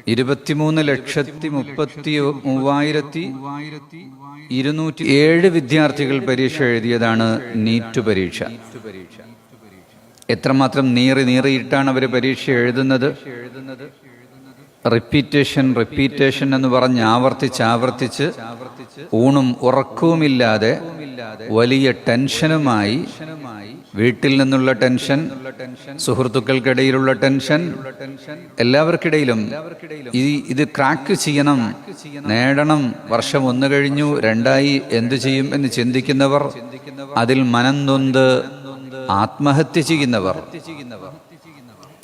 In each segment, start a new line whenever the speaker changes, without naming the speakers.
23,33,207 വിദ്യാർത്ഥികൾ പരീക്ഷ എഴുതിയതാണ് നീറ്റ് പരീക്ഷ. എത്രമാത്രം നീറിയിട്ടാണ് അവർ പരീക്ഷ എഴുതുന്നത്. റിപ്പീറ്റേഷൻ എന്ന് പറഞ്ഞ് ആവർത്തിച്ച് ഊണും ഉറക്കവുമില്ലാതെ വലിയ ടെൻഷനുമായി, വീട്ടിൽ നിന്നുള്ള ടെൻഷൻ, സുഹൃത്തുക്കൾക്കിടയിലുള്ള ടെൻഷൻ, എല്ലാവർക്കിടയിലും ഇത് ക്രാക്ക് ചെയ്യണം, നേടണം, വർഷം 1 കഴിഞ്ഞു 2 എന്തു ചെയ്യും എന്ന് ചിന്തിക്കുന്നവർ, അതിൽ മനം നൊന്ത് ആത്മഹത്യ ചെയ്യുന്നവർ,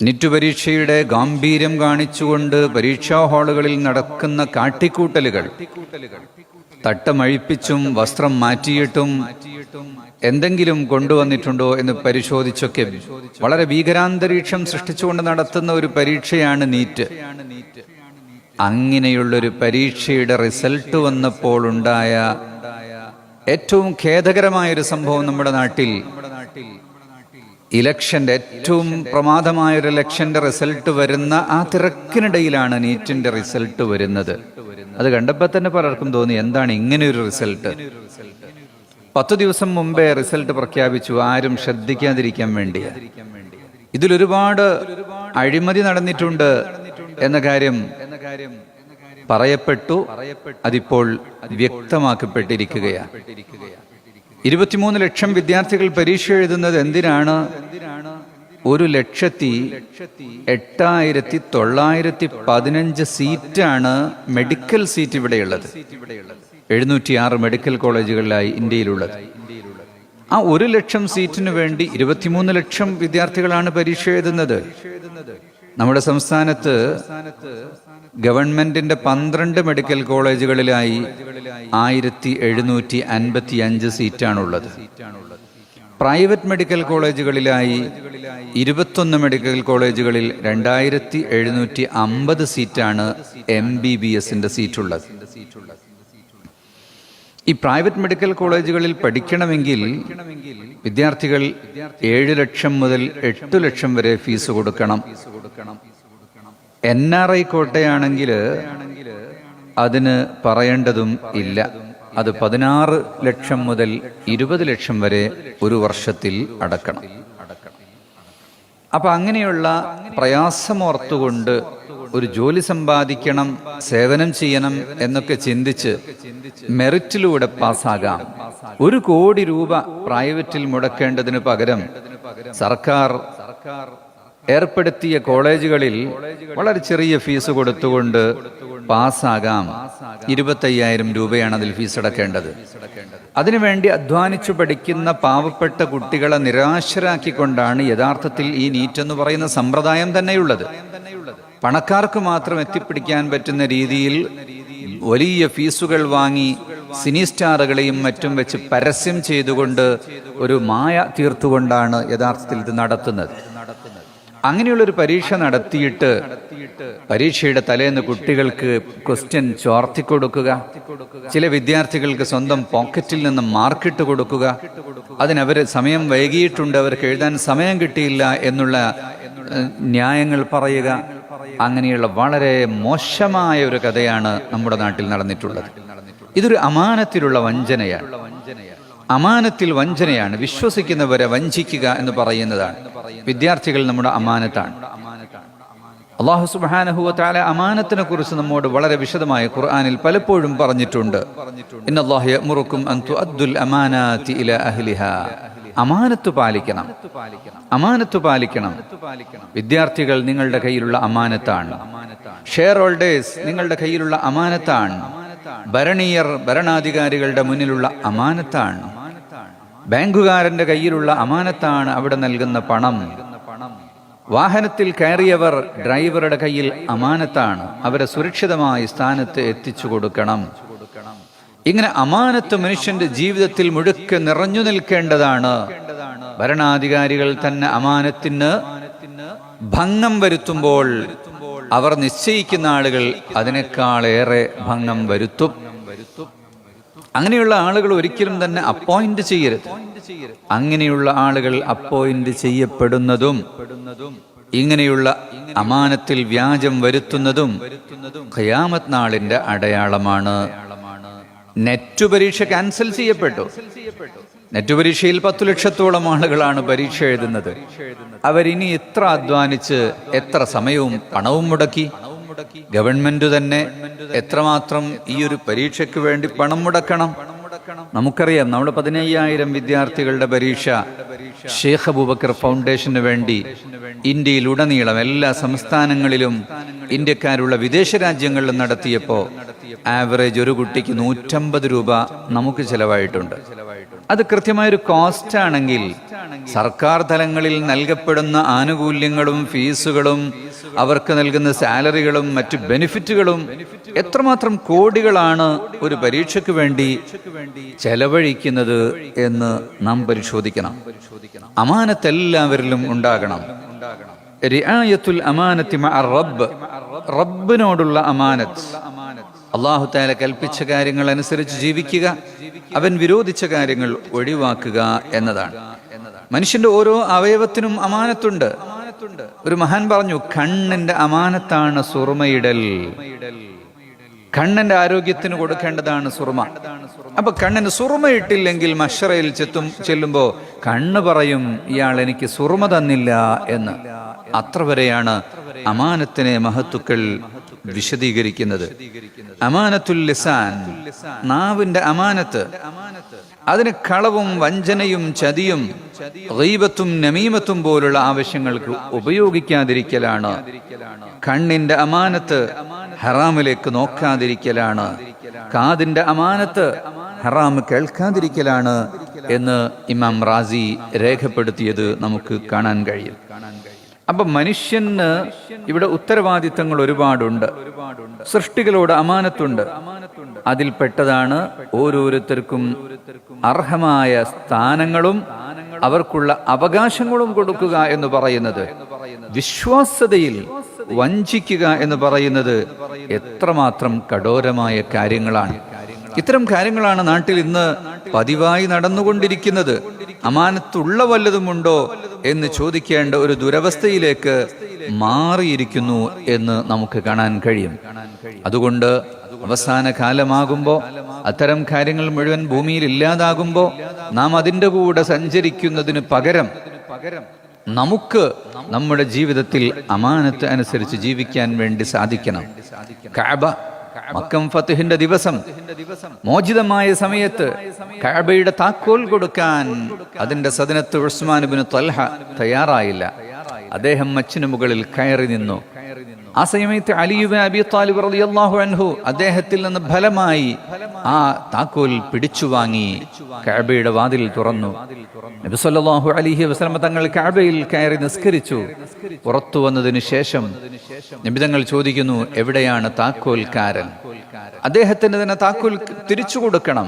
നീറ്റ് പരീക്ഷയുടെ ഗാംഭീര്യം കാണിച്ചുകൊണ്ട് പരീക്ഷാ ഹാളുകളിൽ നടക്കുന്ന കാട്ടിക്കൂട്ടലുകൾ, തട്ടമഴിപ്പിച്ചും വസ്ത്രം മാറ്റിയിട്ടും എന്തെങ്കിലും കൊണ്ടുവന്നിട്ടുണ്ടോ എന്ന് പരിശോധിച്ചൊക്കെ വളരെ ഭീകരാന്തരീക്ഷം സൃഷ്ടിച്ചുകൊണ്ട് നടത്തുന്ന ഒരു പരീക്ഷയാണ് നീറ്റ്. അങ്ങനെയുള്ളൊരു പരീക്ഷയുടെ റിസൾട്ട് വന്നപ്പോൾ ഉണ്ടായ ഏറ്റവും ഖേദകരമായൊരു സംഭവം നമ്മുടെ നാട്ടിൽ, ഇലക്ഷന്റെ ഏറ്റവും പ്രമാദമായൊരു ഇലക്ഷന്റെ റിസൾട്ട് വരുന്ന ആ തിരക്കിനിടയിലാണ് നീറ്റിന്റെ റിസൾട്ട് വരുന്നത്. അത് കണ്ടപ്പോൾ തന്നെ പലർക്കും തോന്നി, എന്താണ് ഇങ്ങനെയൊരു റിസൾട്ട്. 10 ദിവസം മുമ്പേ റിസൾട്ട് പ്രഖ്യാപിച്ചു, ആരും ശ്രദ്ധിക്കാതിരിക്കാൻ വേണ്ടി. ഇതിലൊരുപാട് അഴിമതി നടന്നിട്ടുണ്ട് എന്ന കാര്യം പറയപ്പെട്ടു. അതിപ്പോൾ വ്യക്തമാക്കപ്പെട്ടിരിക്കുകയാണ്. 23 ലക്ഷം വിദ്യാർത്ഥികൾ പരീക്ഷ എഴുതുന്നത് എന്തിനാണ്? 1,08,915 സീറ്റാണ് മെഡിക്കൽ സീറ്റ് ഇവിടെയുള്ളത്. 706 മെഡിക്കൽ കോളേജുകളിലായി ഇന്ത്യയിലുള്ളത്. ആ 1 ലക്ഷം സീറ്റിന് വേണ്ടി 23 ലക്ഷം വിദ്യാർത്ഥികളാണ് പരീക്ഷ എഴുതുന്നത്. നമ്മുടെ സംസ്ഥാനത്ത് ഗവൺമെന്റിന്റെ 12 മെഡിക്കൽ കോളേജുകളിലായി 1755 സീറ്റാണുള്ളത്. പ്രൈവറ്റ് മെഡിക്കൽ കോളേജുകളിലായി 21 മെഡിക്കൽ കോളേജുകളിൽ 2750 സീറ്റാണ് MBBSന്റെ സീറ്റുള്ളത്. ഈ പ്രൈവറ്റ് മെഡിക്കൽ കോളേജുകളിൽ പഠിക്കണമെങ്കിൽ വിദ്യാർത്ഥികൾ 7 ലക്ഷം മുതൽ 8 ലക്ഷം വരെ ഫീസ് കൊടുക്കണം. NRI കോട്ടയാണെങ്കിൽ അതിന് പറയേണ്ടതും ഇല്ല. അത് 16 ലക്ഷം മുതൽ 20 ലക്ഷം വരെ ഒരു വർഷത്തിൽ അടക്കണം. അപ്പൊ അങ്ങനെയുള്ള പ്രയാസമോർത്തുകൊണ്ട് ഒരു ജോലി സമ്പാദിക്കണം, സേവനം ചെയ്യണം എന്നൊക്കെ ചിന്തിച്ച് മെറിറ്റിലൂടെ പാസ്സാകാം. 1 കോടി രൂപ പ്രൈവറ്റിൽ മുടക്കേണ്ടതിന് പകരം സർക്കാർ ഏർപ്പെടുത്തിയ കോളേജുകളിൽ വളരെ ചെറിയ ഫീസ് കൊടുത്തുകൊണ്ട് പാസ്സാകാം. 25,000 രൂപയാണ് അതിൽ ഫീസ് അടക്കേണ്ടത്. അതിനുവേണ്ടി അധ്വാനിച്ചു പഠിക്കുന്ന പാവപ്പെട്ട കുട്ടികളെ നിരാശരാക്കിക്കൊണ്ടാണ് യഥാർത്ഥത്തിൽ ഈ നീറ്റ് എന്ന് പറയുന്ന സമ്പ്രദായം തന്നെയുള്ളത്. പണക്കാർക്ക് മാത്രം എത്തിപ്പിടിക്കാൻ പറ്റുന്ന രീതിയിൽ വലിയ ഫീസുകൾ വാങ്ങി സിനി സ്റ്റാറുകളെയും മറ്റും വെച്ച് പരസ്യം ചെയ്തുകൊണ്ട് ഒരു മായ തീർത്തുകൊണ്ടാണ് യഥാർത്ഥത്തിൽ ഇത് നടത്തുന്നത്. അങ്ങനെയുള്ളൊരു പരീക്ഷ നടത്തിയിട്ട് പരീക്ഷയുടെ തലേന്ന് കുട്ടികൾക്ക് ക്വസ്റ്റ്യൻ ചോർത്തിക്കൊടുക്കുക, ചില വിദ്യാർത്ഥികൾക്ക് സ്വന്തം പോക്കറ്റിൽ നിന്ന് മാർക്കിട്ട് കൊടുക്കുക, അതിനവർ സമയം വൈകിയിട്ടുണ്ട്, അവർക്ക് എഴുതാൻ സമയം കിട്ടിയില്ല എന്നുള്ള ന്യായങ്ങൾ പറയുക. അങ്ങനെയുള്ള വളരെ മോശമായ ഒരു കഥയാണ് നമ്മുടെ നാട്ടിൽ നടന്നിട്ടുള്ളത്. ഇതൊരു അമാനത്തിലുള്ള വഞ്ചനയാണ്. അമാനത്തിൽ വഞ്ചനയാണ്. വിശ്വസിക്കുന്നവരെ വഞ്ചിക്കുക എന്ന് പറയുന്നതാണ്. വിദ്യാർത്ഥികൾ നമ്മുടെ അമാനത്താണ്. അല്ലാഹു സുബ്ഹാനഹു വ തആല അമാനത്തിനെ കുറിച്ച് നമ്മോട് വളരെ വിശദമായി ഖുർആനിൽ പലപ്പോഴും പറഞ്ഞിട്ടുണ്ട്. ഇന്നല്ലാഹ യഅ്മുറുക്കും അൻ തുഅദ്ദുൽ അമാനാതി ഇലാ അഹ്ലിഹാ. അമാനത്ത് പാലിക്കണം, അമാനത്ത് പാലിക്കണം. വിദ്യാർത്ഥികൾ നിങ്ങളുടെ കയ്യിലുള്ള അമാനത്താണ്. ഷെയർ ഹോൾഡേഴ്സ് നിങ്ങളുടെ കയ്യിലുള്ള അമാനത്താണ്. ഭരണീയർ ഭരണാധികാരികളുടെ മുന്നിലുള്ള അമാനത്താണ്. ബാങ്കുകാരന്റെ കയ്യിലുള്ള അമാനത്താണ് അവിടെ നൽകുന്ന പണം. വാഹനത്തിൽ കയറിയവർ ഡ്രൈവറുടെ കയ്യിൽ അമാനത്താണ്. അവരെ സുരക്ഷിതമായ സ്ഥാനത്ത് എത്തിച്ചു കൊടുക്കണം. ഇങ്ങനെ അമാനത്ത് മനുഷ്യന്റെ ജീവിതത്തിൽ മുഴുക്കെ നിറഞ്ഞു നിൽക്കേണ്ടതാണ്. ഭരണാധികാരികൾ തന്നെ അമാനത്തിന് ഭംഗം വരുത്തുമ്പോൾ അവർ നിശ്ചയിക്കുന്ന ആളുകൾ അതിനേക്കാളേറെ ഭംഗം വരുത്തും. അങ്ങനെയുള്ള ആളുകൾ ഒരിക്കലും തന്നെ അപ്പോയിന്റ് ചെയ്യരുത്. അങ്ങനെയുള്ള ആളുകൾ അപ്പോയിന്റ് ചെയ്യപ്പെടുന്നതും ഇങ്ങനെയുള്ള അമാനത്തിൽ വ്യാജം വരുത്തുന്നതും ഖിയാമത്ത് നാളിന്റെ അടയാളമാണ്. നെറ്റ് പരീക്ഷ ക്യാൻസൽ ചെയ്യപ്പെട്ടു. നെറ്റ് പരീക്ഷയിൽ 10 ലക്ഷത്തോളം ആളുകളാണ് പരീക്ഷ എഴുതുന്നത്. അവരിനി എത്ര അധ്വാനിച്ച് എത്ര സമയവും പണവും മുടക്കി. ഗവൺമെന്റ് തന്നെ എത്രമാത്രം ഈ ഒരു പരീക്ഷയ്ക്ക് വേണ്ടി പണം മുടക്കണം. നമുക്കറിയാം, നമ്മുടെ 15,000 വിദ്യാർത്ഥികളുടെ പരീക്ഷ ഷേഖ് അബൂബക്കർ ഫൗണ്ടേഷന് വേണ്ടി ഇന്ത്യയിലുടനീളം എല്ലാ സംസ്ഥാനങ്ങളിലും ഇന്ത്യക്കാരുള്ള വിദേശ രാജ്യങ്ങളിലും നടത്തിയപ്പോൾ ആവറേജ് ഒരു കുട്ടിക്ക് 150 രൂപ നമുക്ക് ചെലവായിട്ടുണ്ട്. അത് കൃത്യമായൊരു കോസ്റ്റ് ആണെങ്കിൽ സർക്കാർ തലങ്ങളിൽ നൽകപ്പെടുന്ന ആനുകൂല്യങ്ങളും ഫീസുകളും അവർക്ക് നൽകുന്ന സാലറികളും മറ്റു ബെനിഫിറ്റുകളും എത്രമാത്രം കോടികളാണ് ഒരു പരീക്ഷയ്ക്ക് വേണ്ടി ചെലവഴിക്കുന്നത് എന്ന് നാം പരിശോധിക്കണം. അമാനത്ത് എല്ലാവരിലും ഉണ്ടാകണം. റിആയത്തുൽ അമാനത്തി മഅ റബ്ബ്, റബ്ബിനോടുള്ള അമാനത്ത്. അല്ലാഹു തആല കൽപ്പിച്ച കാര്യങ്ങൾ അനുസരിച്ച് ജീവിക്കുക, അവൻ വിരോധിച്ച കാര്യങ്ങൾ ഒഴിവാക്കുക എന്നതാണ്. മനുഷ്യന്റെ ഓരോ അവയവത്തിനും അമാനത്തുണ്ട്. ഒരു മഹാൻ പറഞ്ഞു, കണ്ണിന്റെ അമാനത്താണ് സുറുമയിടൽ. കണ്ണിന്റെ ആരോഗ്യത്തിന് കൊടുക്കേണ്ടതാണ് സുറുമ. അപ്പൊ കണ്ണിന് സുറുമയിട്ടില്ലെങ്കിൽ മശ്റയിൽ ചെല്ലുമ്പോ കണ്ണ് പറയും, ഇയാൾ എനിക്ക് സുറുമ തന്നില്ല എന്ന്. അത്ര വരെയാണ് അമാനത്തിനെ മഹത്തുക്കൾ വിശദീകരിക്കുന്നത്. അമാനത്തുൽ ലിസാൻ, നാവിന്റെ അമാനത്ത്. അതിന് കളവും വഞ്ചനയും ചതിയും ഗീബത്തും നമീമത്തും പോലുള്ള ആവശ്യങ്ങൾക്ക് ഉപയോഗിക്കാതിരിക്കലാണ്. കണ്ണിന്റെ അമാനത്ത് ഹറാമിലേക്ക് നോക്കാതിരിക്കലാണ്. കാതിന്റെ അമാനത്ത് ഹറാം കേൾക്കാതിരിക്കലാണ് എന്ന് ഇമാം റാസി രേഖപ്പെടുത്തിയത് നമുക്ക് കാണാൻ കഴിയും. അപ്പൊ മനുഷ്യന് ഇവിടെ ഉത്തരവാദിത്തങ്ങൾ ഒരുപാടുണ്ട്. സൃഷ്ടികളോട് അമാനത്തുണ്ട്. അതിൽപ്പെട്ടതാണ് ഓരോരുത്തർക്കും അർഹമായ സ്ഥാനങ്ങളും അവർക്കുള്ള അവകാശങ്ങളും കൊടുക്കുക എന്ന് പറയുന്നത്. വിശ്വാസ്യതയിൽ വഞ്ചിക്കുക എന്ന് പറയുന്നത് എത്രമാത്രം കഠോരമായ കാര്യങ്ങളാണ്. ഇത്തരം കാര്യങ്ങളാണ് നാട്ടിൽ ഇന്ന് പതിവായി നടന്നുകൊണ്ടിരിക്കുന്നത്. അമാനത്തുള്ള വല്ലതുമുണ്ടോ എന്ന് ചോദിക്കേണ്ട ഒരു ദുരവസ്ഥയിലേക്ക് മാറിയിരിക്കുന്നു എന്ന് നമുക്ക് കാണാൻ കഴിയും. അതുകൊണ്ട് അവസാന കാലമാകുമ്പോൾ, അത്തരം കാര്യങ്ങൾ മുഴുവൻ ഭൂമിയിൽ ഇല്ലാതാകുമ്പോൾ, നാം അതിൻ്റെ കൂടെ സഞ്ചരിക്കുന്നതിന് പകരം നമുക്ക് നമ്മുടെ ജീവിതത്തിൽ അമാനത്ത് അനുസരിച്ച് ജീവിക്കാൻ വേണ്ടി സാധിക്കണം. കഅബ മക്കം ഫത്ഹിന്റെ ദിവസം, മോചിതമായ സമയത്ത് കഅബയുടെ താക്കോൽ കൊടുക്കാൻ അതിന്റെ സദനത്ത് ഉസ്മാൻ ഇബ്നു ത്വൽഹ തയ്യാറായില്ല. അദ്ദേഹം മച്ചിന് മുകളിൽ കയറി നിന്നു. ആ സമയത്ത് അലി ഇബ്നു അബീ ത്വാലിബ് റളിയല്ലാഹു അൻഹു അദ്ദേഹത്തിൽ നിന്ന് ഫലമായി ആ താക്കോൽ പിടിച്ചു വാങ്ങി കഅബയുടെ വാതിൽ തുറന്നു. നബി സല്ലല്ലാഹു അലൈഹി വസല്ലം തങ്ങൾ കഅബയിൽ കയറി നിസ്കരിച്ചു. പുറത്തു വന്നതിന് ശേഷം നബി തങ്ങൾ ചോദിക്കുന്നു, എവിടെയാണ് താക്കോൽക്കാരൻ? അദ്ദേഹത്തിന് തന്നെ താക്കോൽ തിരിച്ചു കൊടുക്കണം.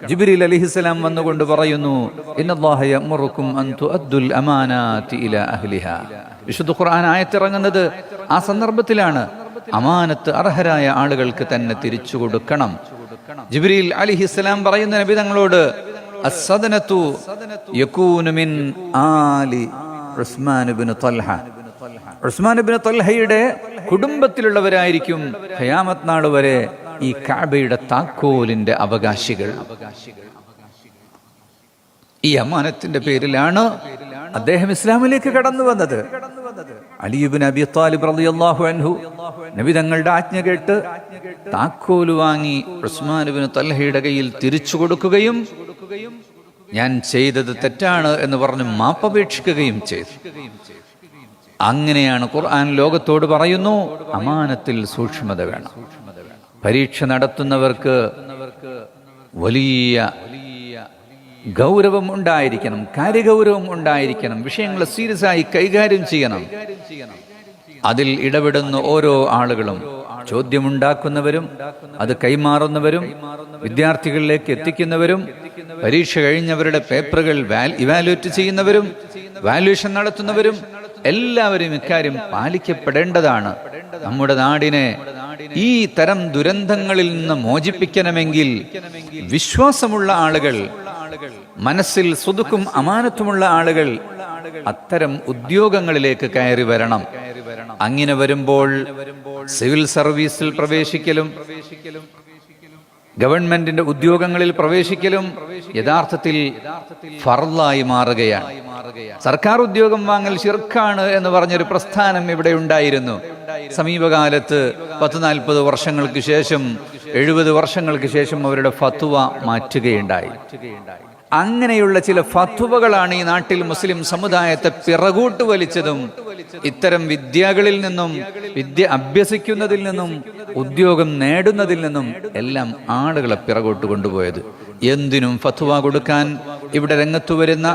ജിബ്രീൽ അലൈഹിസ്സലാം വന്നുകൊണ്ട് പറയുന്നു, ഇന്നല്ലാഹ യഅ്മുറുക്കും അൻ തുഅദ്ദുൽ അമാനാതി ഇലാ അഹ്ലിഹാ. വിശുദ്ധ ഖുർആൻ ആയത്തിറങ്ങുന്നത് ആ സന്ദർഭത്തിലാണ്. അമാനത്ത് അർഹരായ ആളുകൾക്ക് തന്നെ തിരിച്ചു കൊടുക്കണം. ജിബ്രീൽ അലൈഹിസ്സലാം പറയുന്ന നബി തങ്ങളോട്, അസ്സദനതു യകൂനു മിൻ ആലി ഉസ്മാൻ ഇബ്നു ത്വൽഹ. ഉസ്മാൻ ഇബ്നു ത്വൽഹയുടെ കുടുംബത്തിലുള്ളവരായിരിക്കും ഖിയാമത്ത് നാൾ വരെ ഈ കഅബയുടെ താക്കോലിന്റെ അവകാശികൾ. ഈ അമാനത്തിന്റെ പേരിലാണ് അദ്ദേഹം ഇസ്ലാമിലേക്ക് കടന്നു വന്നത്. അലി ഇബ്നു അബീ ത്വാലിബ് റളിയല്ലാഹു അൻഹു നബി തങ്ങളുടെ ആജ്ഞ കേട്ട് താക്കോൽ വാങ്ങി ഉസ്മാൻ ഇബ്നു ത്വൽഹയുടെ കയ്യിൽ തിരിച്ചു കൊടുക്കുകയും ഞാൻ ചെയ്തത് തെറ്റാണ് എന്ന് പറഞ്ഞ് മാപ്പപേക്ഷിക്കുകയും ചെയ്തു. അങ്ങനെയാണ് ഖുർആൻ ലോകത്തോട് പറയുന്നു, അമാനത്തിൽ സൂക്ഷ്മത വേണം. പരീക്ഷ നടത്തുന്നവർക്ക് വലിയ ഗൗരവം ഉണ്ടായിരിക്കണം, കാര്യഗൗരവം ഉണ്ടായിരിക്കണം. വിഷയങ്ങൾ സീരിയസ് ആയി കൈകാര്യം ചെയ്യണം. അതിൽ ഇടപെടുന്ന ഓരോ ആളുകളും, ചോദ്യമുണ്ടാക്കുന്നവരും അത് കൈമാറുന്നവരും വിദ്യാർത്ഥികളിലേക്ക് എത്തിക്കുന്നവരും പരീക്ഷ കഴിഞ്ഞവരുടെ പേപ്പറുകൾ ഇവാലുവേറ്റ് ചെയ്യുന്നവരും വാല്യുവേഷൻ നടത്തുന്നവരും എല്ലാവരും ഇക്കാര്യം പാലിക്കപ്പെടേണ്ടതാണ്. നമ്മുടെ നാടിനെ ഈ തരം ദുരന്തങ്ങളിൽ നിന്ന് മോചിപ്പിക്കണമെങ്കിൽ വിശ്വാസമുള്ള ആളുകൾ മനസ്സിൽ സുദുക്കും അമാനത്തുമുള്ള ആളുകൾ അത്തരം ഉദ്യോഗങ്ങളിലേക്ക് കയറി വരണം. അങ്ങനെ വരുമ്പോൾ സിവിൽ സർവീസിൽ പ്രവേശിക്കലും ഗവൺമെന്റിന്റെ ഉദ്യോഗങ്ങളിൽ പ്രവേശിക്കലും യഥാർത്ഥത്തിൽ ഫർളായി മാറുകയാണ്. സർക്കാർ ഉദ്യോഗം വാങ്ങൽ ശിർക്കാണ് എന്ന് പറഞ്ഞൊരു പ്രസ്ഥാനം ഇവിടെ ഉണ്ടായിരുന്നു. സമീപകാലത്ത് 40-40 വർഷങ്ങൾക്ക് ശേഷം 70 വർഷങ്ങൾക്ക് ശേഷം അവരുടെ ഫത്വ മാറ്റുകയുണ്ടായി. അങ്ങനെയുള്ള ചില ഫത്വകളാണ് ഈ നാട്ടിൽ മുസ്ലിം സമുദായത്തെ പിറകോട്ട് വലിച്ചതും ഇത്തരം വിദ്യകളിൽ നിന്നും, വിദ്യ അഭ്യസിക്കുന്നതിൽ നിന്നും, ഉദ്യോഗം നേടുന്നതിൽ നിന്നും എല്ലാം ആളുകളെ പിറകോട്ട് കൊണ്ടുപോയത്. എന്തിനും ഫത്വ കൊടുക്കാൻ ഇവിടെ രംഗത്തു വരുന്ന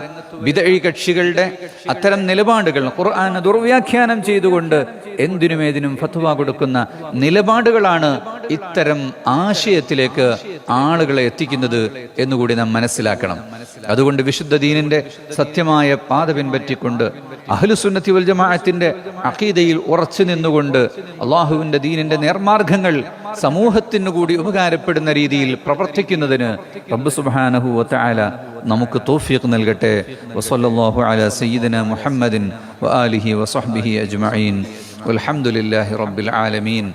ബിദ്ഈ കക്ഷികളുടെ അത്തരം നിലപാടുകൾ, ഖുർആൻ ദുർവ്യാഖ്യാനം ചെയ്തുകൊണ്ട് എന്തിനും ഏതിനും ഫത്വ കൊടുക്കുന്ന നിലപാടുകളാണ് ഇത്തരം ആശയത്തിലേക്ക് ആളുകളെ എത്തിക്കുന്നത് എന്നുകൂടി നാം മനസ്സിലാക്കണം. അതുകൊണ്ട് വിശുദ്ധ ദീനിന്റെ സത്യമായ പാത പിൻപറ്റിക്കൊണ്ട് അഹ്ലുസുന്നത്തി വൽ ജമാഅത്തിന്റെ അഖീദയിൽ ഉറച്ചു നിന്നുകൊണ്ട് അള്ളാഹുവിന്റെ ദീനിന്റെ നേർമാർഗങ്ങൾ സമൂഹത്തിനു കൂടി ഉപകാരപ്പെടുന്ന രീതിയിൽ പ്രവർത്തിക്കുന്നതിന് റബ്ബ് സുബ്ഹാനഹു വ തആല നമുക്ക് തൗഫീഖ് നൽകട്ടെ. വസല്ലല്ലാഹു അലാ സയ്യിദിന മുഹമ്മദിൻ വആലിഹി വസഹ്ബിഹി അജ്മഈൻ. വൽഹംദുലില്ലാഹി റബ്ബിൽ ആലമീൻ.